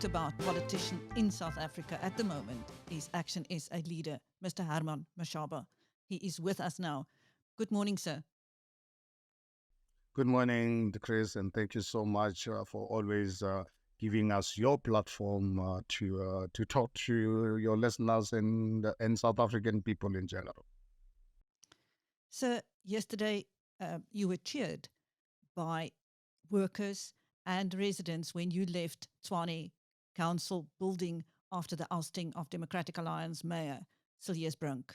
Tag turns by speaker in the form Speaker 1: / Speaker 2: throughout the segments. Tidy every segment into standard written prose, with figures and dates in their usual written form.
Speaker 1: about politician in South Africa at the moment is ActionSA leader, Mr. Herman Mashaba. He is with us now. Good morning, sir.
Speaker 2: Good morning, Chris, and thank you so much for always giving us your platform to talk to your listeners and South African people in general.
Speaker 1: Sir, yesterday you were cheered by workers and residents when you left Tshwane Council building after the ousting of Democratic Alliance Mayor Cilliers Brink.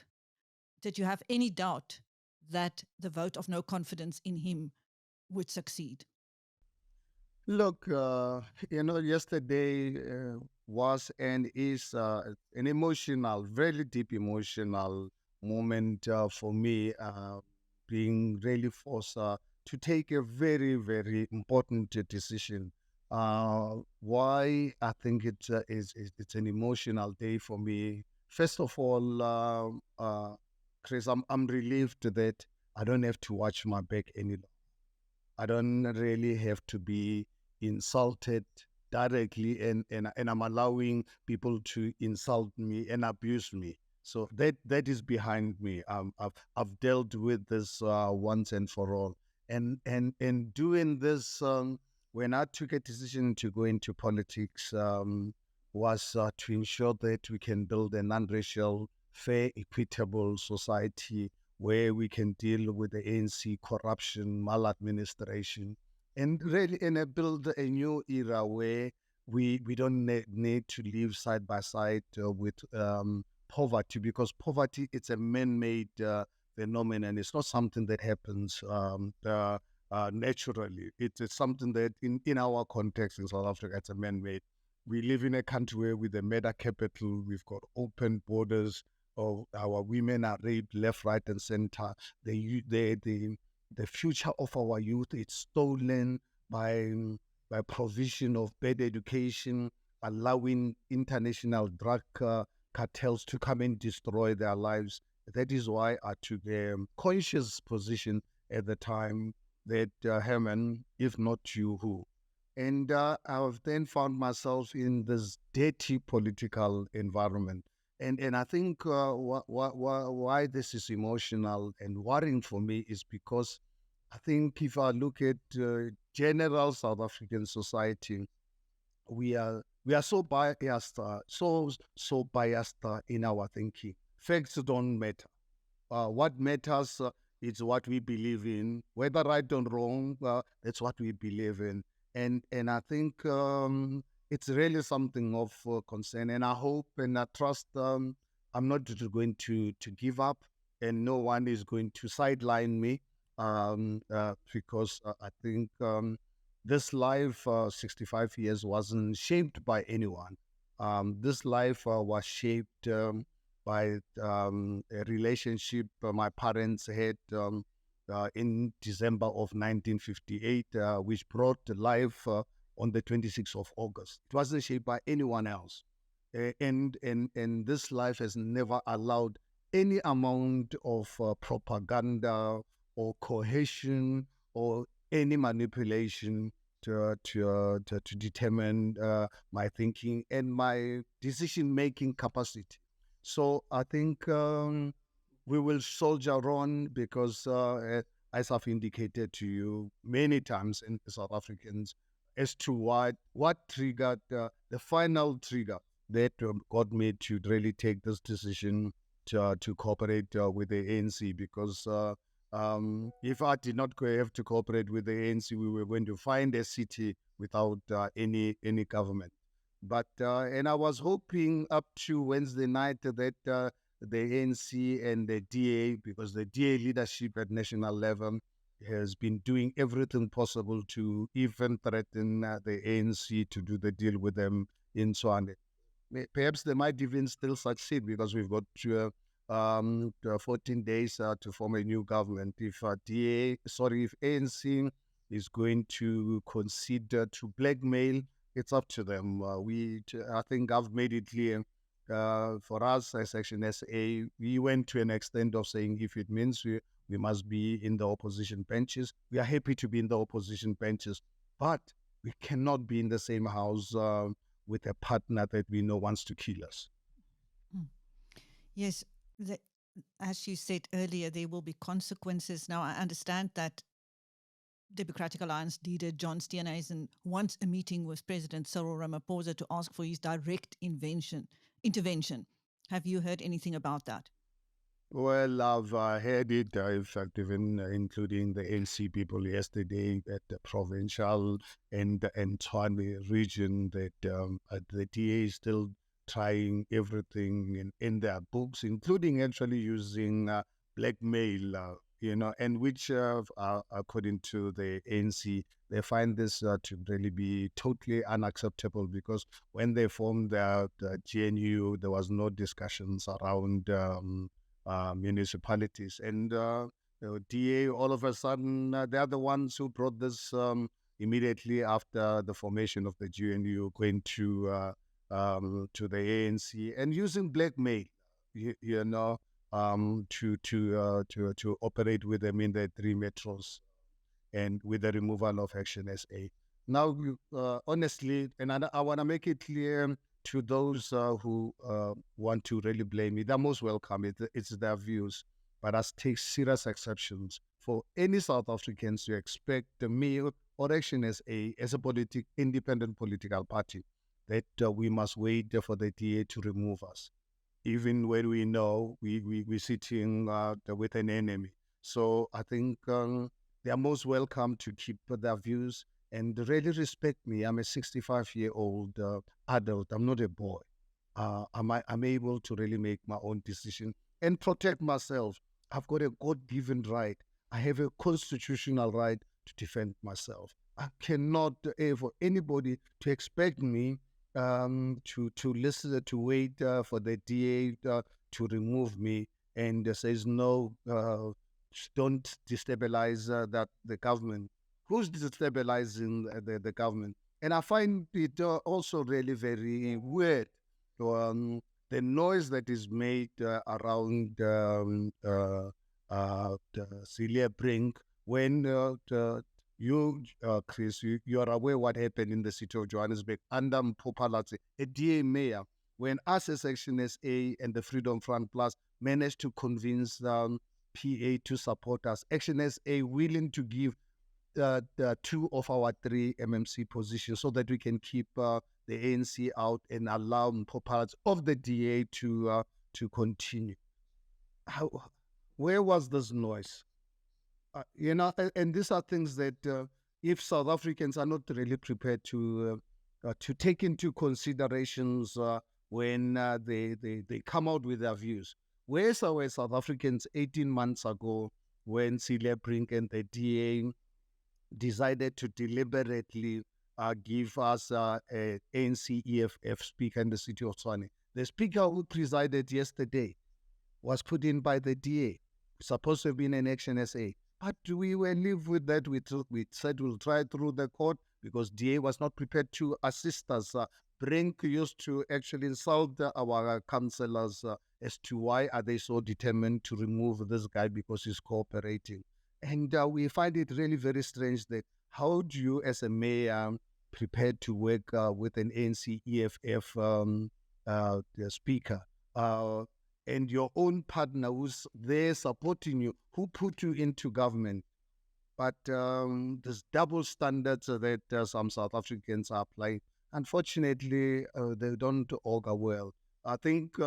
Speaker 1: Did you have any doubt that the vote of no confidence in him would succeed?
Speaker 2: Look, yesterday was and is an emotional, very deep emotional moment for me, being really forced to take a very, very important decision. Why I think it's an emotional day for me. First of all, Chris, I'm relieved that I don't have to watch my back any longer. I don't really have to be insulted directly, and I'm allowing people to insult me and abuse me. So that is behind me. I've dealt with this once and for all, and doing this when I took a decision to go into politics was to ensure that we can build a non-racial, fair, equitable society where we can deal with the ANC corruption, maladministration, and really build a new era where we don't need to live side by side with poverty, because poverty, it's a man-made phenomenon. It's not something that happens naturally. It's something that in our context in South Africa, it's a man-made. We live in a country where with a meta capital, we've got open borders, our women are raped left, right, and center. The future of our youth is stolen by provision of bad education, allowing international drug cartels to come and destroy their lives. That is why I took a conscious position at the time that Herman, if not you, who? And I've then found myself in this dirty political environment. And I think why this is emotional and worrying for me is because I think if I look at general South African society, we are so biased, so biased in our thinking. Facts don't matter. What matters is what we believe in, whether right or wrong. That's what we believe in, and I think it's really something of concern. And I hope and I trust I'm not going to give up, and no one is going to sideline me, because I think this life, 65 years, wasn't shaped by anyone. This life was shaped by a relationship my parents had in December of 1958, which brought life on the 26th of August. It wasn't shaped by anyone else. And this life has never allowed any amount of propaganda or cohesion or any manipulation to determine my thinking and my decision-making capacity. So I think we will soldier on because, as I've indicated to you many times in South Africans, as to what triggered the final trigger that got me to really take this decision to cooperate with the ANC, because if I did not have to cooperate with the ANC, we were going to find a city without any government. But and I was hoping up to Wednesday night that the ANC and the DA, because the DA leadership at national level has been doing everything possible to even threaten the ANC to do the deal with them in Tshwane. Perhaps they might even still succeed, because we've got 14 days to form a new government. If if ANC is going to consider to blackmail, it's up to them. I think I've made it clear for us as ActionSA, we went to an extent of saying if it means we must be in the opposition benches, we are happy to be in the opposition benches, but we cannot be in the same house with a partner that we know wants to kill us.
Speaker 1: Mm. Yes, as you said earlier, there will be consequences. Now, I understand that Democratic Alliance leader John Steenhuisen wants a meeting with President Cyril Ramaphosa to ask for his direct intervention. Have you heard anything about that?
Speaker 2: Well, I've heard it, in fact, even including the ANC people yesterday at the provincial and Tshwane region, that the DA is still trying everything in their books, including actually using blackmail, and which, according to the ANC, they find this to really be totally unacceptable, because when they formed the GNU, there was no discussions around municipalities. And DA, all of a sudden, they're the ones who brought this immediately after the formation of the GNU, going to the ANC and using blackmail, to operate with them in the 3 metros, and with the removal of ActionSA. Now, honestly, and I want to make it clear to those who want to really blame me, they're most welcome. It's their views. But I take serious exceptions for any South Africans to expect the Mayor or ActionSA as a independent political party, that we must wait for the DA to remove us, even when we know we're sitting with an enemy. So I think they are most welcome to keep their views and really respect me. I'm a 65-year-old adult. I'm not a boy. I'm able to really make my own decision and protect myself. I've got a God-given right. I have a constitutional right to defend myself. I cannot for anybody to expect me to listen, to wait for the DA to remove me, and says no, don't destabilize the government. Who's destabilizing the government? And I find it also really very weird. The noise that is made around Cilliers Brink, when Chris, you are aware what happened in the city of Johannesburg under Mpopalatsi, a DA mayor, when us as ActionSA and the Freedom Front Plus managed to convince PA to support us. ActionSA willing to give the 2 of our 3 MMC positions so that we can keep the ANC out and allow Mpopalatsi of the DA to continue. Where was this noise? And these are things that if South Africans are not really prepared to take into considerations when they come out with their views. Where's our South Africans 18 months ago, when Cilliers Brink and the DA decided to deliberately give us a ANC EFF speaker in the city of Tshwane? The speaker who presided yesterday was put in by the DA, supposed to have been an ActionSA. But we will live with that. We said we'll try through the court, because DA was not prepared to assist us. Brink used to actually insult our councillors as to why are they so determined to remove this guy because he's cooperating. And we find it really very strange that how do you, as a mayor, prepared to work with an ANC EFF speaker, and your own partner who's there supporting you, who put you into government? But there's double standards that some South Africans are applying. Unfortunately, they don't augur well. I think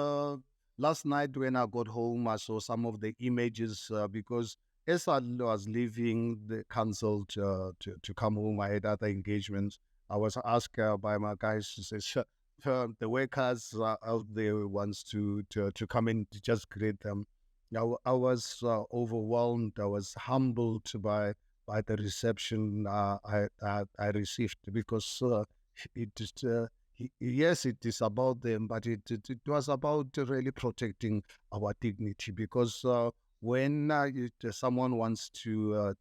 Speaker 2: last night when I got home, I saw some of the images because as I was leaving the council to come home, I had other engagements. I was asked by my guys to say, the workers out there wants to come and just greet them. I was overwhelmed. I was humbled by the reception I received, because it is yes, it is about them, but it was about really protecting our dignity, because when someone wants to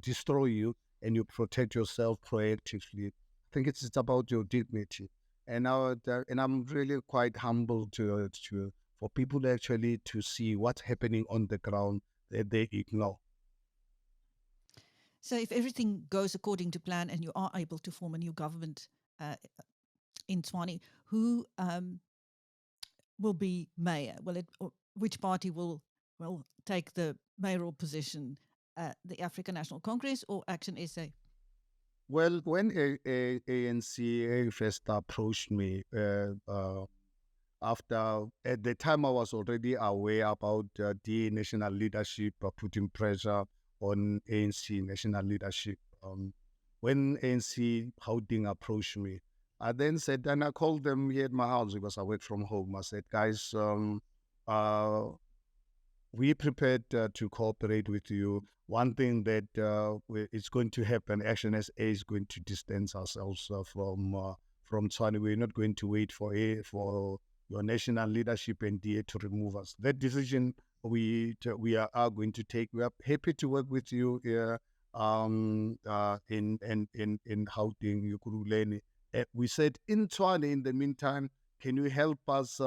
Speaker 2: destroy you and you protect yourself proactively, I think it's about your dignity. And I'm really quite humbled for people actually to see what's happening on the ground that they ignore.
Speaker 1: So if everything goes according to plan and you are able to form a new government in Tshwane, who will be mayor? Which party will take the mayoral position? The African National Congress or ActionSA?
Speaker 2: Well, when ANC first approached me, after at the time I was already aware about the national leadership putting pressure on ANC national leadership. When ANC Houting approached me, I then said, and I called them here at my house because I work from home. I said, guys, uh, we prepared to cooperate with you. One thing that is going to happen, ActionSA is going to distance ourselves from Tshwane. We're not going to wait for your national leadership and DA to remove us. That decision we are going to take. We are happy to work with you here in Gauteng, Ekurhuleni. We said in Tshwane, in the meantime, can you help us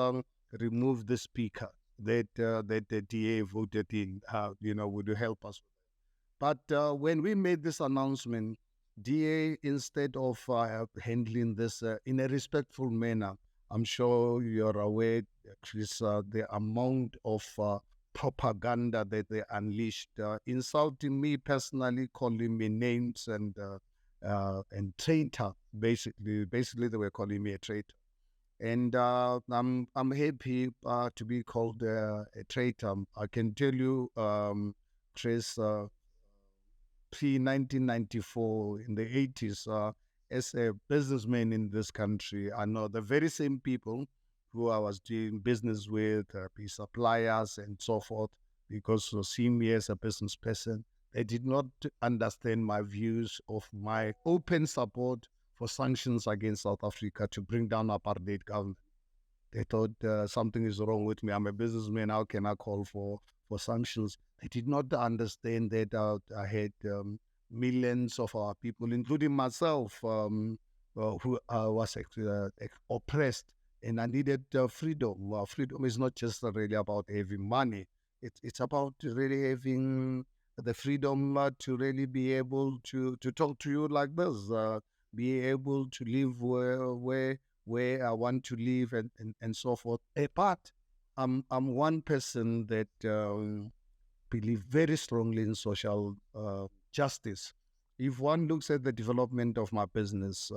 Speaker 2: remove the speaker that the DA voted in? Would you help us? But when we made this announcement, DA, instead of handling this in a respectful manner, I'm sure you're aware, Chris, the amount of propaganda that they unleashed, insulting me personally, calling me names and traitor. Basically, they were calling me a traitor. And I'm happy to be called a traitor. I can tell you, Chris, pre 1994 in the 80s, as a businessman in this country, I know the very same people who I was doing business with, be suppliers and so forth, because seeing me as a business person, they did not understand my views of my open support for sanctions against South Africa to bring down apartheid government. They thought something is wrong with me. I'm a businessman. How can I call for sanctions? They did not understand that I had millions of our people, including myself, who was oppressed, and I needed freedom. Freedom is not just really about having money. It's about really having the freedom to really be able to talk to you like this, be able to live where I want to live and so forth. But I'm one person that believe very strongly in social justice. If one looks at the development of my business,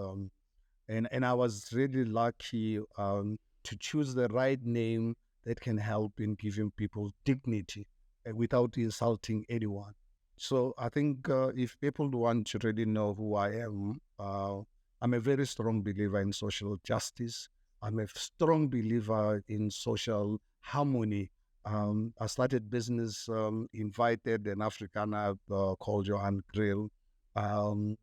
Speaker 2: and I was really lucky to choose the right name that can help in giving people dignity without insulting anyone. So I think if people want to really know who I am, I'm a very strong believer in social justice. I'm a strong believer in social harmony. I started business, invited an Afrikaner called Johan Kriel, and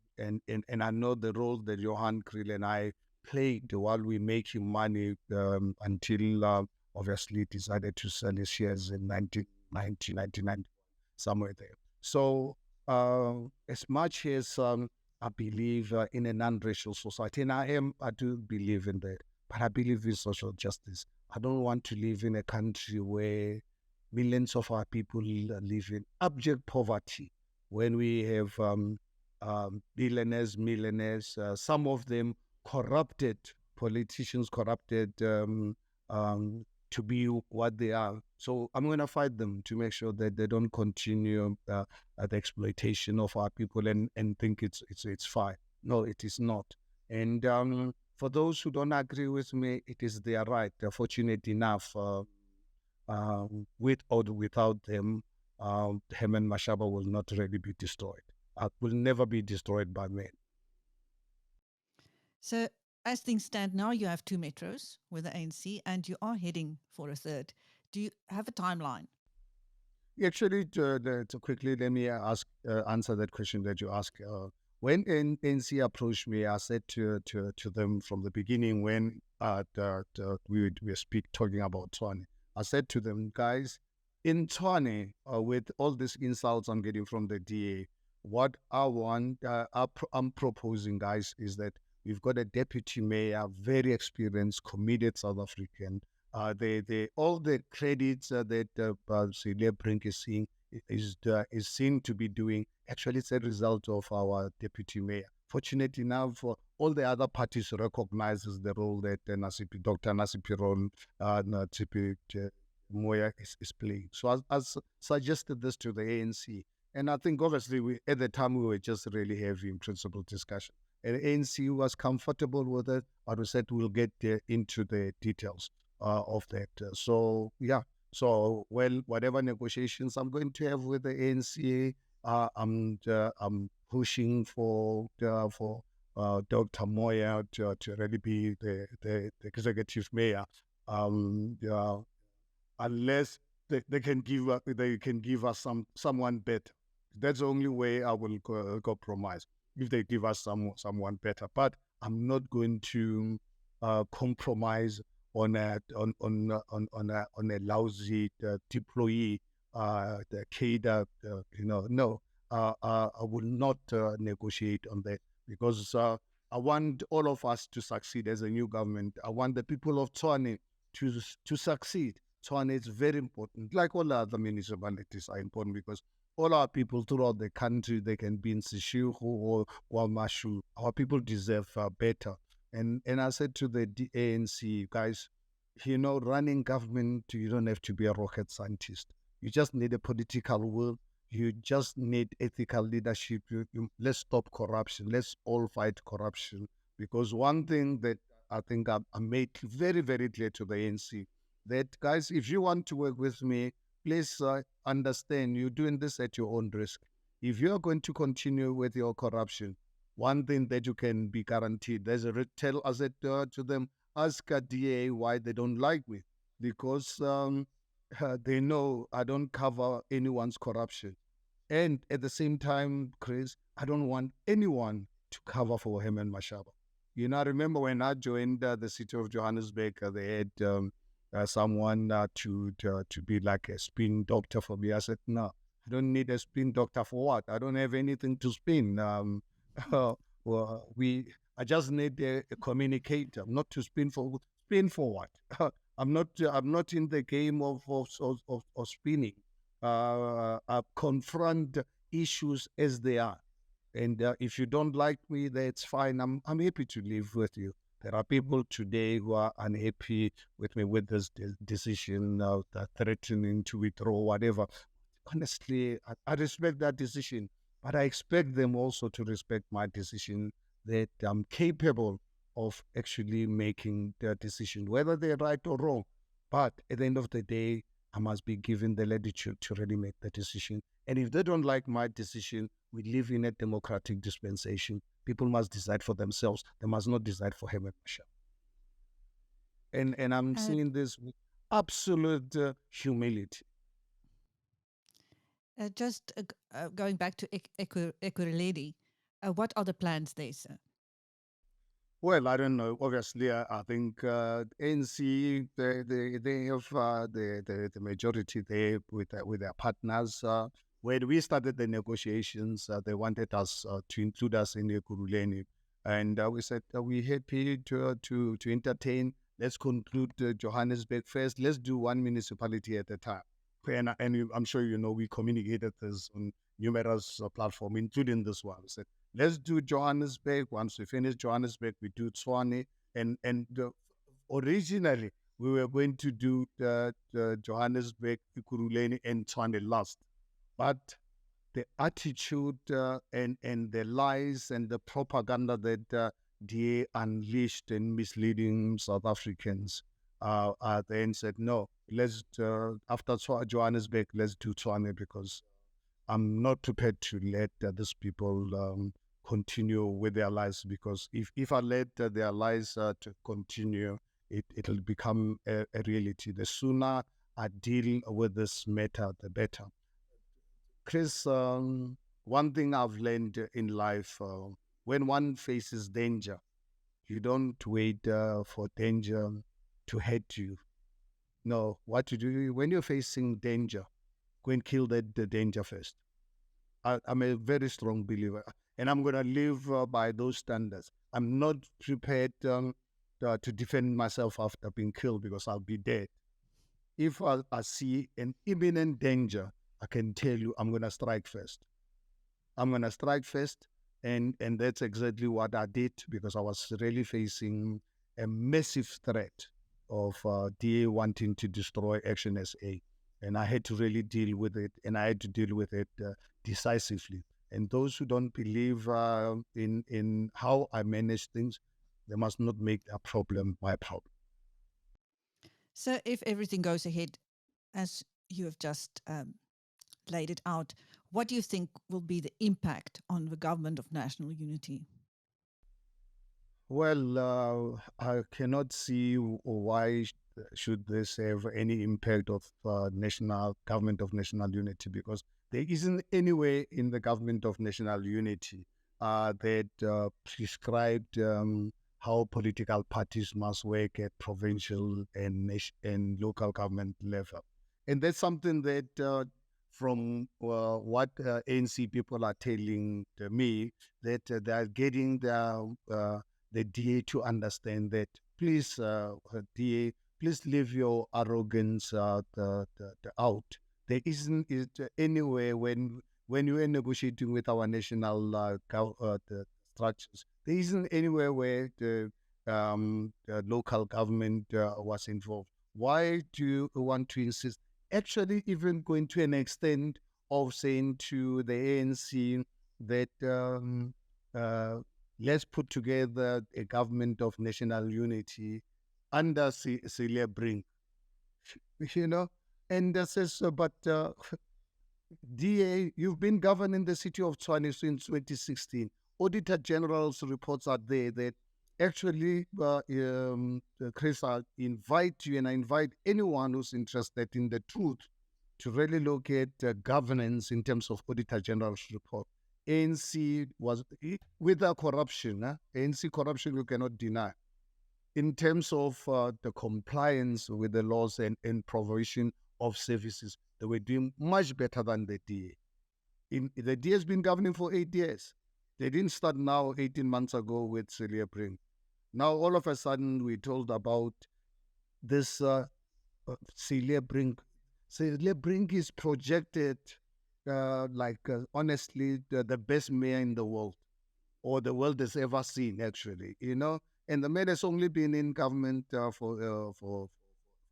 Speaker 2: I know the role that Johan Kriel and I played while we making money until obviously decided to sell his shares in 1990, somewhere there. So as much as I believe in a non-racial society, and I do believe in that, but I believe in social justice. I don't want to live in a country where millions of our people live in abject poverty, when we have billionaires, millionaires, some of them corrupted, politicians corrupted to be what they are. So I'm going to fight them to make sure that they don't continue the exploitation of our people and think it's fine. No, it is not. And for those who don't agree with me, it is their right. They're fortunate enough, with or without them, Herman Mashaba will not really be destroyed. Will never be destroyed by men.
Speaker 1: So, as things stand now, you have two metros with the ANC and you are heading for a third. Do you have a timeline?
Speaker 2: Actually, to quickly, let me answer that question that you asked. When NC approached me, I said to them from the beginning, when we were talking about Tshwane, I said to them, guys, in Tshwane, with all these insults I'm getting from the DA, what I want, I'm proposing, guys, is that we've got a deputy mayor, very experienced, committed South African. All the credits that Cilliers Brink is seeing is seen to be doing. Actually, it's a result of our deputy mayor. Fortunately enough, all the other parties recognizes the role that Dr. Nasiphi Moya is playing. So I suggested this to the ANC. And I think obviously at the time we were just really heavy in principle discussion. And the ANC was comfortable with it, but we said we'll get into the details of that. So whatever negotiations I'm going to have with the ANC, I'm pushing for Dr. Moya to really be the executive mayor. Unless they can give us someone better. That's the only way I will compromise, if they give us someone better. But I'm not going to compromise on a lousy deployee, the cadre. No, I will not negotiate on that, because I want all of us to succeed as a new government. I want the people of Tshwane to succeed. Tshwane is very important, like all other municipalities are important, because all our people throughout the country, they can be in Seshego or Kwamashu. Our people deserve better. And I said to the ANC, guys, running government, you don't have to be a rocket scientist. You just need a political will. You just need ethical leadership. Let's stop corruption. Let's all fight corruption. Because one thing that I think I made very, very clear to the ANC, that, guys, if you want to work with me, please understand you're doing this at your own risk. If you're going to continue with your corruption, one thing that you can be guaranteed, I said to them, ask a DA why they don't like me, because they know I don't cover anyone's corruption. And at the same time, Chris, I don't want anyone to cover for Herman Mashaba. I remember when I joined the city of Johannesburg, they had someone to be like a spin doctor for me. I said, no, I don't need a spin doctor for what? I don't have anything to spin. I just need a communicator, not to spin for what? I'm not in the game of spinning. I confront issues as they are. And if you don't like me, that's fine. I'm happy to live with you. There are people today who are unhappy with me with this decision, threatening to withdraw, whatever. Honestly, I respect that decision, but I expect them also to respect my decision, that I'm capable of actually making their decision, whether they're right or wrong. But at the end of the day, I must be given the latitude to really make the decision. And if they don't like my decision, we live in a democratic dispensation. People must decide for themselves. They must not decide for Herman Mashaba. And I'm seeing this with absolute humility.
Speaker 1: Just going back to Ekurhuleni, what are the plans there, sir?
Speaker 2: Well, I don't know. Obviously, I think ANC, they have the majority there with their partners. When we started the negotiations, they wanted us to include us in Ekurhuleni, and we said we're happy to entertain. Let's conclude Johannesburg first. Let's do one municipality at a time. And I'm sure we communicated this on numerous platforms, including this one. We said, let's do Johannesburg. Once we finish Johannesburg, we do Tshwane. And originally, we were going to do Johannesburg, Ekurhuleni, and Tshwane last. But the attitude and the lies and the propaganda that DA unleashed in misleading South Africans, then said, no, let's, after Johannesburg, let's do Tshwane, because I'm not prepared to let these people continue with their lives, because if I let their lives to continue, it'll become a reality. The sooner I deal with this matter, the better. Chris, one thing I've learned in life, when one faces danger, you don't wait for danger to hit you. No, what you do when you're facing danger, go and kill the danger first. I'm a very strong believer, and I'm going to live by those standards. I'm not prepared to defend myself after being killed, because I'll be dead. If I see an imminent danger, I can tell you I'm going to strike first. I'm going to strike first. And that's exactly what I did, because I was really facing a massive threat of DA wanting to destroy ActionSA. And I had to really deal with it, and I had to deal with it decisively. And those who don't believe in how I manage things, they must not make that problem my problem.
Speaker 1: So, if everything goes ahead as you have just laid it out, what do you think will be the impact on the government of national unity?
Speaker 2: Well, I cannot see why should this have any impact of national government of national unity, because there isn't anywhere in the government of national unity that prescribed how political parties must work at provincial and local government level, and that's something that from what ANC people are telling me, that they are getting the DA to understand that, please, DA, please leave your arrogance out. There isn't anywhere when you are negotiating with our national the structures. There isn't anywhere where the local government was involved. Why do you want to insist? Actually, even going to an extent of saying to the ANC that uh, let's put together a government of national unity under Cilliers Brink, you know. And says, but DA, you've been governing the city of Tshwane since 2016. Auditor General's reports are there that actually, Chris, I invite you and I invite anyone who's interested in the truth to really look at governance in terms of Auditor General's report. ANC was, without corruption, ANC corruption you cannot deny. In terms of the compliance with the laws and provision of services, they were doing much better than the DA. The DA has been governing for 8 years. They didn't start now 18 months ago with Cilliers Brink. Now, all of a sudden, we're told about this Cilliers Brink. Cilliers Brink is projected honestly, the best mayor in the world, or the world has ever seen, actually, you know. And the mayor has only been in government for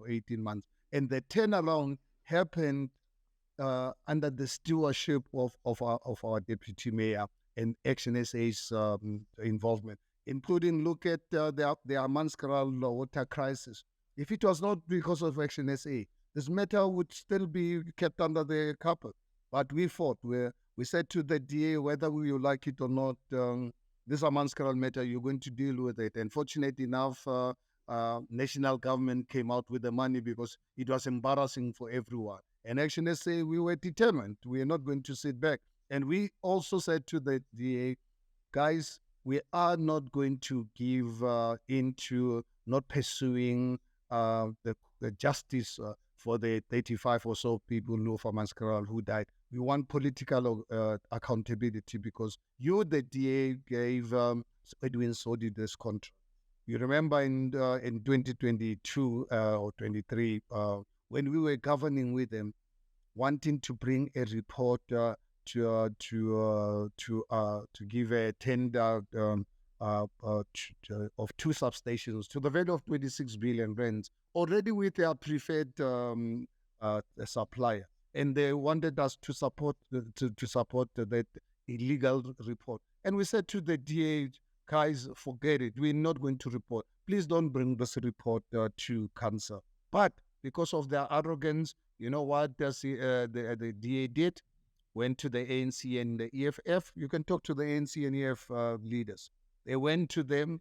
Speaker 2: 18 months. And the turnaround happened under the stewardship of our deputy mayor and ActionSA's involvement, including look at the Amanskraal water crisis. If it was not because of ActionSA, this matter would still be kept under the carpet. But we fought. We said to the DA, whether we like it or not, this Amanskraal matter, you're going to deal with it. And fortunately enough, national government came out with the money, because it was embarrassing for everyone. And ActionSA, we were determined. We are not going to sit back. And we also said to the DA, guys, we are not going to give into not pursuing the justice for the 35 or so people of Amanskraal who died. We want political accountability, because you, the DA, gave Edwin Sodi this contract. You remember in 2022 or 23, when we were governing with them, wanting to bring a report to give a tender of 2 substations to the value of 26 billion rands, already with their preferred supplier, and they wanted us to support that illegal report. And we said to the DA, guys, forget it. We're not going to report. Please don't bring this report to council. But because of their arrogance, you know what the DA did? Went to the ANC and the EFF. You can talk to the ANC and EFF leaders. They went to them,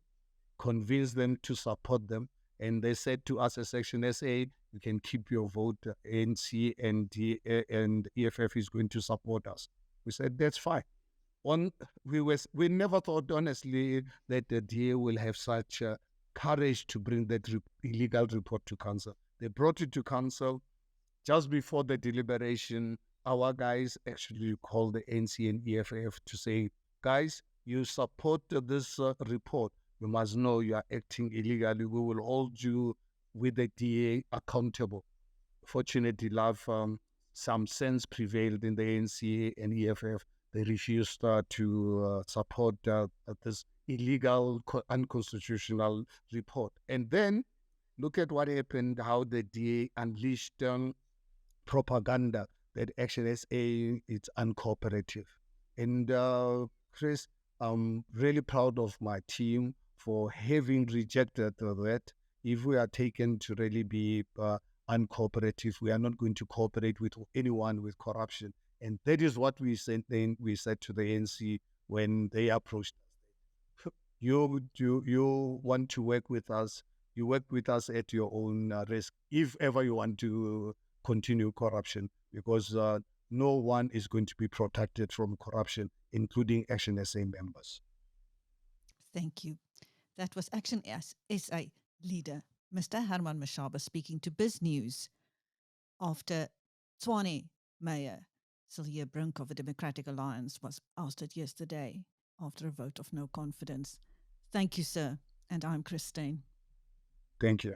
Speaker 2: convinced them to support them, and they said to us as ActionSA, you can keep your vote. ANC and EFF is going to support us. We said, that's fine. We never thought, honestly, that the DA will have such courage to bring that illegal report to council. They brought it to council. Just before the deliberation, our guys actually called the ANC and EFF to say, guys, you support this report. You must know you are acting illegally. We will hold you with the DA accountable. Fortunately, some sense prevailed in the ANC and EFF. They refused to support this illegal, unconstitutional report. And then look at what happened, how the DA unleashed propaganda that ActionSA is uncooperative. And Chris, I'm really proud of my team for having rejected that. If we are taken to really be uncooperative, we are not going to cooperate with anyone with corruption. And that is what we said to the ANC when they approached us. You want to work with us, you work with us at your own risk, if ever you want to continue corruption, because no one is going to be protected from corruption, including ActionSA members.
Speaker 1: Thank you. That was ActionSA leader, Mr. Herman Mashaba, speaking to BizNews after Tshwane Mayor Cilliers Brink of the Democratic Alliance was ousted yesterday after a vote of no confidence. Thank you, sir. And I'm Christine.
Speaker 2: Thank you.